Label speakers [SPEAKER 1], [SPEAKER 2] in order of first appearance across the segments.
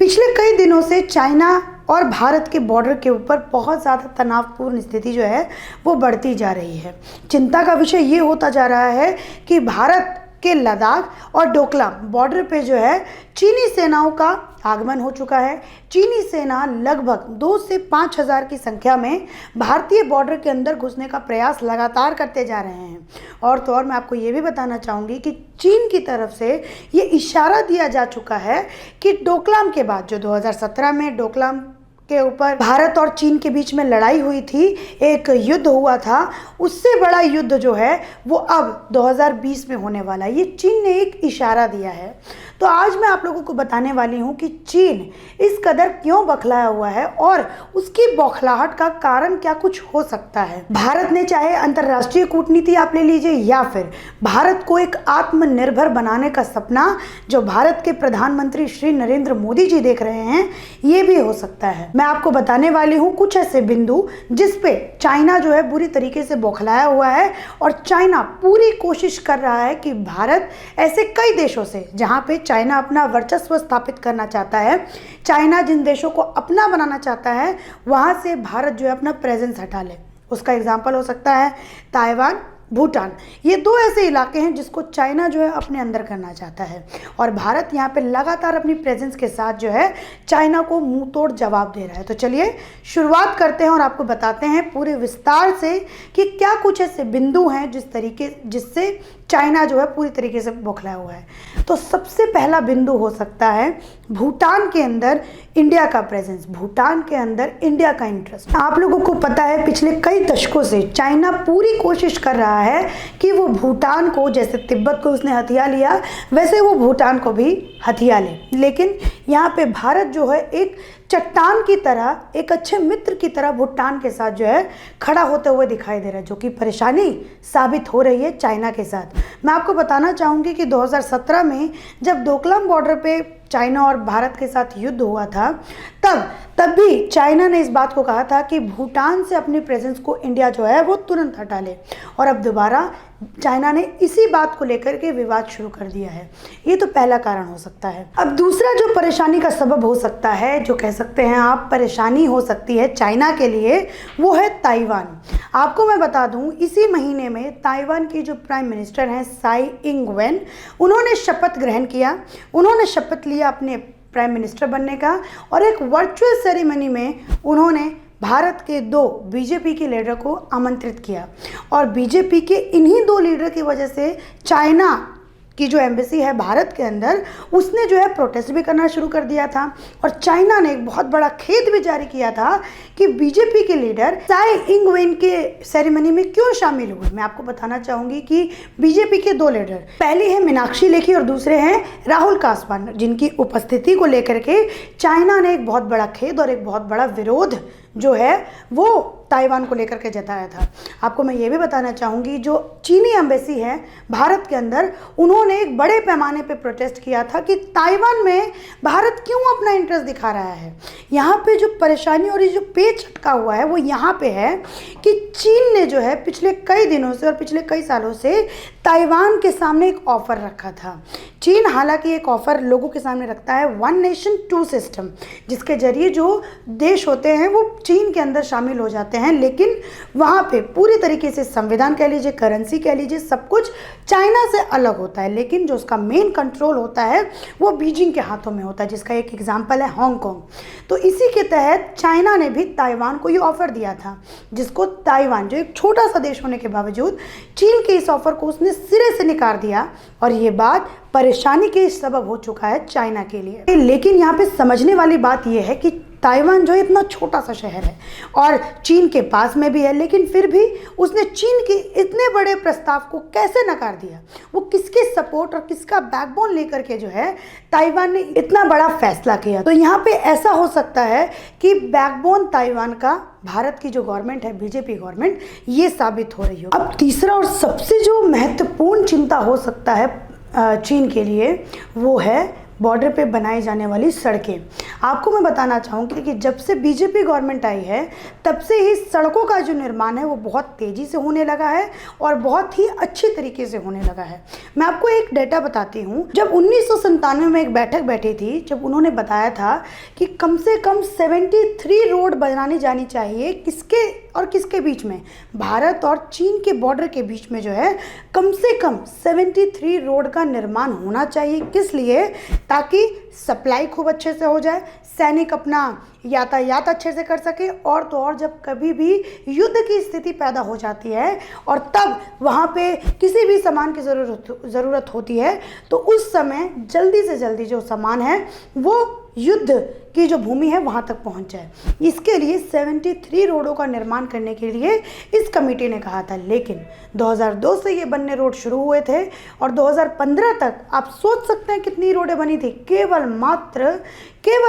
[SPEAKER 1] पिछले कई दिनों से चाइना और भारत के बॉर्डर के ऊपर बहुत ज़्यादा तनावपूर्ण स्थिति जो है वो बढ़ती जा रही है। चिंता का विषय ये होता जा रहा है कि भारत के लद्दाख और डोकलाम बॉर्डर पे जो है चीनी सेनाओं का आगमन हो चुका है। चीनी सेना लगभग 2 से 5 हज़ार की संख्या में भारतीय बॉर्डर के अंदर घुसने का प्रयास लगातार करते जा रहे हैं। और तो और मैं आपको ये भी बताना चाहूँगी कि चीन की तरफ से ये इशारा दिया जा चुका है कि डोकलाम के बाद जो 2017 में डोकलाम के ऊपर भारत और चीन के बीच में लड़ाई हुई थी, एक युद्ध हुआ था, उससे बड़ा युद्ध जो है वो अब 2020 में होने वाला है। ये चीन ने एक इशारा दिया है। तो आज मैं आप लोगों को बताने वाली हूँ कि चीन इस कदर क्यों बौखलाया हुआ है और उसकी बौखलाहट का कारण क्या कुछ हो सकता है। भारत ने चाहे अंतर्राष्ट्रीय कूटनीति आप ले लीजिए या फिर भारत को एक आत्मनिर्भर बनाने का सपना जो भारत के प्रधानमंत्री श्री नरेंद्र मोदी जी देख रहे हैं, ये भी हो सकता है। मैं आपको बताने वाली हूँ कुछ ऐसे बिंदु जिस पे चाइना जो है बुरी तरीके से बौखलाया हुआ है और चाइना पूरी कोशिश कर रहा है कि भारत ऐसे कई देशों से जहाँ पे चाइना अपना वर्चस्व स्थापित करना चाहता है, चाइना जिन देशों को अपना बनाना चाहता है, वहाँ से भारत जो है अपना प्रेजेंस हटा ले। उसका एग्जाम्पल हो सकता है ताइवान, भूटान। ये 2 ऐसे इलाके हैं जिसको चाइना जो है अपने अंदर करना चाहता है और भारत यहाँ पे लगातार अपनी प्रेजेंस के साथ जो है चाइना को मुंह तोड़ जवाब दे रहा है। तो चलिए शुरुआत करते हैं और आपको बताते हैं पूरे विस्तार से कि क्या कुछ ऐसे बिंदु हैं जिससे चाइना जो है पूरी तरीके से बौखलाया हुआ है। तो सबसे पहला बिंदु हो सकता है भूटान के अंदर इंडिया का प्रेजेंस, भूटान के अंदर इंडिया का इंटरेस्ट। आप लोगों को पता है पिछले कई दशकों से चाइना पूरी कोशिश कर रहा है कि वो भूटान को, जैसे तिब्बत को उसने हथिया लिया वैसे वो भूटान को भी हथिया ले, लेकिन यहाँ पे भारत जो है एक चट्टान की तरह, एक अच्छे मित्र की तरह भूटान के साथ जो है खड़ा होते हुए दिखाई दे रहा है, जो कि परेशानी साबित हो रही है चाइना के साथ। मैं आपको बताना चाहूँगी कि 2017 में जब डोकलाम बॉर्डर पे चाइना और भारत के साथ युद्ध हुआ था, तब भी चाइना ने इस बात को कहा था कि भूटान से अपनी प्रेजेंस को इंडिया जो है वो तुरंत हटा ले, और अब दोबारा चाइना ने इसी बात को लेकर के विवाद शुरू कर दिया है। ये तो पहला कारण हो सकता है। अब दूसरा जो परेशानी का सबब हो सकता है, जो कह सकते हैं आप परेशानी हो सकती है चाइना के लिए, वो है ताइवान। आपको मैं बता दूं, इसी महीने में ताइवान की जो प्राइम मिनिस्टर हैं साई इंग वेन, उन्होंने शपथ ग्रहण किया, उन्होंने शपथ लिया अपने प्राइम मिनिस्टर बनने का, और एक वर्चुअल सेरेमनी में उन्होंने भारत के 2 बीजेपी के लीडर को आमंत्रित किया, और बीजेपी के इन्हीं 2 लीडर की वजह से चाइना की जो एम्बेसी है भारत के अंदर, उसने जो है प्रोटेस्ट भी करना शुरू कर दिया था, और चाइना ने एक बहुत बड़ा खेद भी जारी किया था कि बीजेपी के लीडर साई इंग वेन के सेरेमनी में क्यों शामिल हुए। मैं आपको बताना चाहूँगी कि बीजेपी के 2 लीडर, पहले है मीनाक्षी लेखी और दूसरे हैं राहुल कासवान, जिनकी उपस्थिति को लेकर के चाइना ने एक बहुत बड़ा खेद और एक बहुत बड़ा विरोध जो है वो ताइवान को लेकर के जताया था। आपको मैं ये भी बताना चाहूँगी, जो चीनी एम्बेसी है भारत के अंदर, उन्होंने एक बड़े पैमाने पे प्रोटेस्ट किया था कि ताइवान में भारत क्यों अपना इंटरेस्ट दिखा रहा है। यहाँ पे जो परेशानी और ये जो पेच अटका हुआ है वो यहाँ पे है कि चीन ने जो है पिछले कई दिनों से और पिछले कई सालों से ताइवान के सामने एक ऑफ़र रखा था। चीन हालांकि एक ऑफ़र लोगों के सामने रखता है 1 नेशन 2 सिस्टम, जिसके जरिए जो देश होते हैं वो चीन के अंदर शामिल हो जाते हैं, लेकिन वहाँ पे पूरी तरीके से संविधान कह लीजिए, करेंसी कह लीजिए, सब कुछ चाइना से अलग होता है, लेकिन जो उसका मेन कंट्रोल होता है वो बीजिंग के हाथों में होता है, जिसका एक एग्जाम्पल है हांगकांग। तो इसी के तहत चाइना ने भी ताइवान को ये ऑफ़र दिया था, जिसको ताइवान जो एक छोटा सा देश होने के बावजूद चीन के इस ऑफ़र को उसने सिरे से नकार दिया, और ये बात परेशानी के सबब हो चुका है चाइना के लिए। लेकिन यहाँ पे समझने वाली बात यह है कि ताइवान जो इतना छोटा सा शहर है और चीन के पास में भी है, लेकिन फिर भी उसने चीन के इतने बड़े प्रस्ताव को कैसे नकार दिया। वो किसके सपोर्ट और किसका बैकबोन लेकर के जो है ताइवान ने इतना बड़ा फैसला किया। तो यहाँ पे ऐसा हो सकता है कि बैकबोन ताइवान का भारत की जो गवर्नमेंट है, बीजेपी गवर्नमेंट, ये साबित हो रही हो। अब तीसरा और सबसे जो महत्वपूर्ण चिंता हो सकता है चीन के लिए, वो है बॉर्डर पे बनाई जाने वाली सड़कें। आपको मैं बताना चाहूँगी कि जब से बीजेपी गवर्नमेंट आई है तब से ही सड़कों का जो निर्माण है वो बहुत तेज़ी से होने लगा है और बहुत ही अच्छी तरीके से होने लगा है। मैं आपको एक डेटा बताती हूँ। जब 1997 में एक बैठक बैठी थी, जब उन्होंने बताया था कि कम से कम 73 रोड बनानी जानी चाहिए, किसके और किसके बीच में, भारत और चीन के बॉर्डर के बीच में जो है कम से कम 73 रोड का निर्माण होना चाहिए। किस लिए? ताकि सप्लाई खूब अच्छे से हो जाए, सैनिक अपना यातायात अच्छे से कर सके, और तो और जब कभी भी युद्ध की स्थिति पैदा हो जाती है और तब वहाँ पे किसी भी सामान की ज़रूरत होती है तो उस समय जल्दी से जल्दी जो सामान है वो युद्ध की जो भूमि है वहाँ तक पहुँच जाए। इसके लिए 73 रोडों का निर्माण करने के लिए इस कमेटी ने कहा था, लेकिन 2002 से ये बनने रोड शुरू हुए थे और 2015 तक आप सोच सकते हैं कितनी रोडें बनी थी। केवल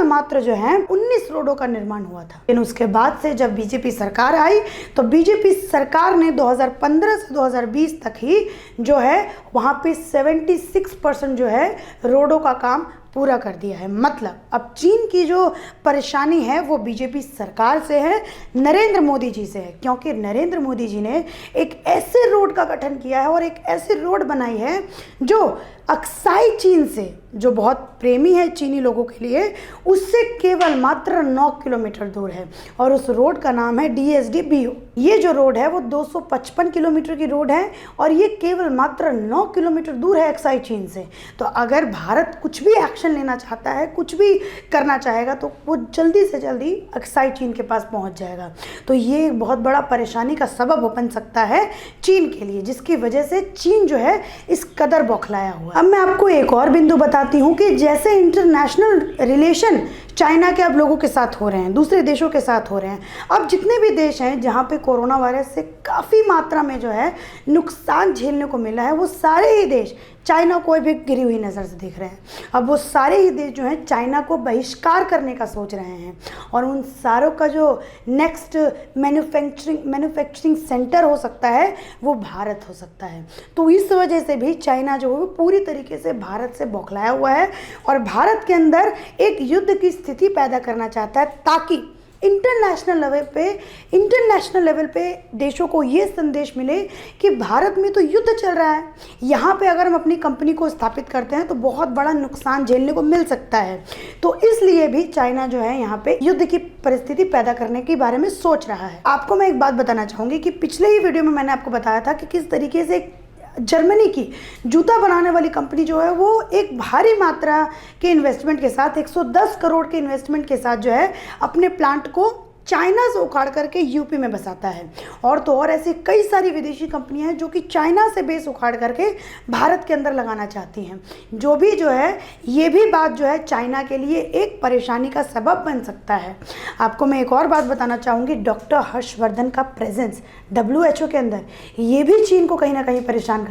[SPEAKER 1] मात्र जो है 19 रोडों का निर्माण हुआ था। लेकिन उसके बाद से जब बीजेपी सरकार आई तो बीजेपी सरकार ने 2015 से 2020 तक ही जो है वहाँ पे 76% जो है रोडों का काम पूरा कर दिया है। मतलब अब चीन की जो परेशानी है वो बीजेपी सरकार से है, नरेंद्र मोदी जी से है, क्योंकि नरेंद्र मोदी जी ने एक ऐसे रोड का गठन किया है और एक ऐसी रोड बनाई है जो अक्साई चीन से, जो बहुत प्रेमी है चीनी लोगों के लिए, उससे केवल मात्र 9 किलोमीटर दूर है और उस रोड का नाम है DSD-BU। ये जो रोड है वो 255 किलोमीटर की रोड है और ये केवल मात्र 9 किलोमीटर दूर है अक्साई चीन से। तो अगर भारत कुछ भी एक्शन लेना चाहता है, कुछ भी करना चाहेगा तो वो जल्दी से जल्दी अक्साई चीन के पास पहुंच जाएगा। तो ये एक बहुत बड़ा परेशानी का सबब बन सकता है चीन के लिए, जिसकी वजह से चीन जो है इस कदर बौखलाया हुआ। अब मैं आपको एक और बिंदु बताती हूँ कि जैसे इंटरनेशनल रिलेशन चाइना के अब लोगों के साथ हो रहे हैं, दूसरे देशों के साथ हो रहे हैं, अब जितने भी देश हैं जहाँ पे कोरोना वायरस से काफ़ी मात्रा में जो है नुकसान झेलने को मिला है, वो सारे ही देश चाइना को भी गिरी हुई नज़र से देख रहे हैं। अब वो सारे ही देश जो हैं चाइना को बहिष्कार करने का सोच रहे हैं और उन सारों का जो नेक्स्ट मैन्युफैक्चरिंग सेंटर हो सकता है वो भारत हो सकता है। तो इस वजह से भी चाइना जो है पूरी तरीके से भारत से बौखलाया हुआ है और भारत के अंदर एक युद्ध की स्थिति पैदा करना चाहता है, ताकि इंटरनेशनल लेवल पे देशों को ये संदेश मिले कि भारत में तो युद्ध चल रहा है, यहाँ पे अगर हम अपनी कंपनी को स्थापित करते हैं तो बहुत बड़ा नुकसान झेलने को मिल सकता है। तो इसलिए भी चाइना जो है यहाँ पे युद्ध की परिस्थिति पैदा करने के बारे में सोच रहा है। आपको मैं एक बात बताना चाहूँगी कि पिछले ही वीडियो में मैंने आपको बताया था कि किस तरीके से जर्मनी की जूता बनाने वाली कंपनी जो है वो एक भारी मात्रा के इन्वेस्टमेंट के साथ 110 करोड़ के इन्वेस्टमेंट के साथ जो है अपने प्लांट को चाइना से उखाड़ करके यूपी में बसाता है। और तो और ऐसी कई सारी विदेशी कंपनियां हैं जो कि चाइना से बेस उखाड़ करके भारत के अंदर लगाना चाहती हैं। जो है ये भी बात जो है चाइना के लिए एक परेशानी का सबब बन सकता है। आपको मैं एक और बात बताना चाहूँगी, डॉक्टर हर्षवर्धन का प्रेजेंस WHO के अंदर ये भी चीन को कहीं ना कहीं परेशान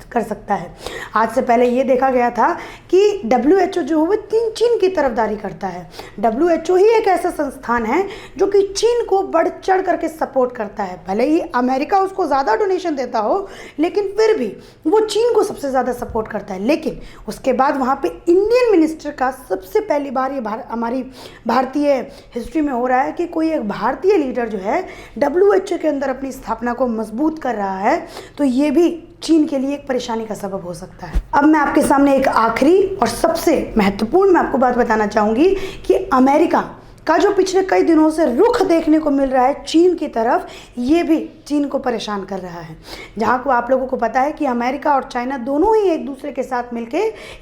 [SPEAKER 1] कर सकता है। आज से पहले ये देखा गया था कि WHO जो है चीन की तरफदारी करता है। WHO ही एक ऐसा संस्थान है जो कि चीन को बढ़ चढ़ करके सपोर्ट करता है। भले ही अमेरिका उसको ज़्यादा डोनेशन देता हो, लेकिन फिर भी वो चीन को सबसे ज़्यादा सपोर्ट करता है। लेकिन उसके बाद वहाँ पे इंडियन मिनिस्टर का सबसे पहली बार ये हमारी भारतीय हिस्ट्री में हो रहा है कि कोई एक भारतीय लीडर जो है WHO के अंदर अपनी स्थापना को मजबूत कर रहा है। तो ये भी चीन के लिए एक परेशानी का सबब हो सकता है। अब मैं आपके सामने एक आखिरी और सबसे महत्वपूर्ण मैं आपको बात बताना चाहूँगी कि अमेरिका का जो पिछले कई दिनों से रुख देखने को मिल रहा है चीन की तरफ, ये भी चीन को परेशान कर रहा है। जहाँ को आप लोगों को पता है कि अमेरिका और चाइना दोनों ही एक दूसरे के साथ मिलके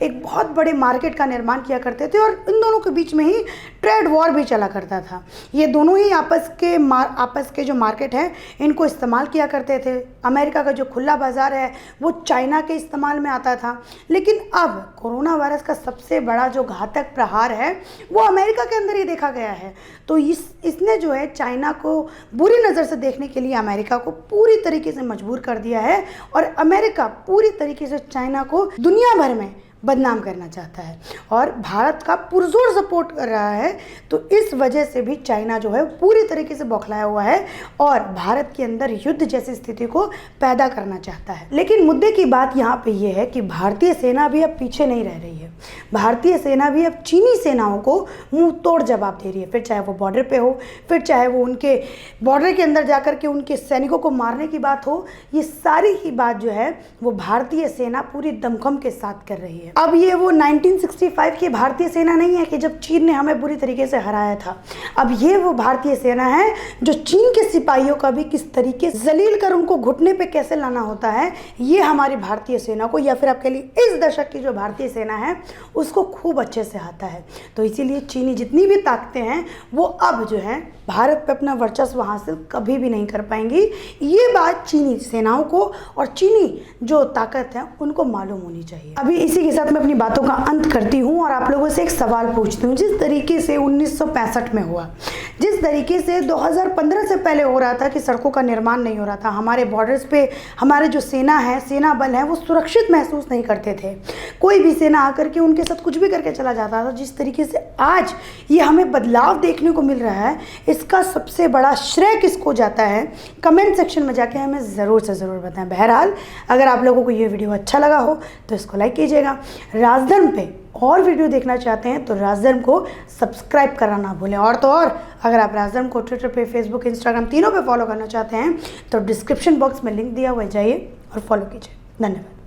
[SPEAKER 1] एक बहुत बड़े मार्केट का निर्माण किया करते थे और इन दोनों के बीच में ही ट्रेड वॉर भी चला करता था। ये दोनों ही आपस के जो मार्केट हैं इनको इस्तेमाल किया करते थे। अमेरिका का जो खुला बाज़ार है वो चाइना के इस्तेमाल में आता था। लेकिन अब कोरोना वायरस का सबसे बड़ा जो घातक प्रहार है वो अमेरिका के अंदर ही देखा गया है। तो इसने जो है चाइना को बुरी नज़र से देखने के लिए अमेरिका को पूरी तरीके से मजबूर कर दिया है और अमेरिका पूरी तरीके से चाइना को दुनिया भर में बदनाम करना चाहता है और भारत का पुरजोर सपोर्ट कर रहा है। तो इस वजह से भी चाइना जो है पूरी तरीके से बौखलाया हुआ है और भारत के अंदर युद्ध जैसी स्थिति को पैदा करना चाहता है। लेकिन मुद्दे की बात यहाँ पे ये है कि भारतीय सेना भी अब पीछे नहीं रह रही है। भारतीय सेना भी अब चीनी सेनाओं को मुंह तोड़ जवाब दे रही है, फिर चाहे वो बॉर्डर पे हो, फिर चाहे वो उनके बॉर्डर के अंदर जाकर के उनके सैनिकों को मारने की बात हो। ये सारी ही बात जो है वो भारतीय सेना पूरी दमखम के साथ कर रही है। अब ये वो 1965 की भारतीय सेना नहीं है कि जब चीन ने हमें बुरी तरीके से हराया था। अब ये वो भारतीय सेना है जो चीन के सिपाहियों का भी किस तरीके से जलील कर उनको घुटने पे कैसे लाना होता है, ये हमारी भारतीय सेना को, या फिर आपके लिए इस दशक की जो भारतीय सेना है उसको खूब अच्छे से आता है। तो इसीलिए चीनी जितनी भी ताकतें हैं वो अब जो है भारत पे अपना वर्चस्व हासिल कभी भी नहीं कर पाएंगी। ये बात चीनी सेनाओं को और चीनी जो ताकत है उनको मालूम होनी चाहिए। अभी इसी के साथ मैं अपनी बातों का अंत करती हूँ और आप लोगों से एक सवाल पूछती हूँ। जिस तरीके से 1965 में हुआ, जिस तरीके से 2015 से पहले हो रहा था कि सड़कों का निर्माण नहीं हो रहा था, हमारे बॉर्डर्स पे हमारे जो सेना है, सेना बल है, वो सुरक्षित महसूस नहीं करते थे। कोई भी सेना आकर के उनके साथ कुछ भी करके चला जाता था। जिस तरीके से आज ये हमें बदलाव देखने को मिल रहा है, इसका सबसे बड़ा श्रेय किसको जाता है, कमेंट सेक्शन में जाके हमें ज़रूर से ज़रूर बताएं। बहरहाल अगर आप लोगों को ये वीडियो अच्छा लगा हो तो इसको लाइक कीजिएगा। राजधर्म पे और वीडियो देखना चाहते हैं तो राजधर्म को सब्सक्राइब करना ना भूलें। और तो और अगर आप राजधर्म को ट्विटर पे, फेसबुक, इंस्टाग्राम तीनों पे फॉलो करना चाहते हैं तो डिस्क्रिप्शन बॉक्स में लिंक दिया हुआ है, जाइए और फॉलो कीजिए। धन्यवाद।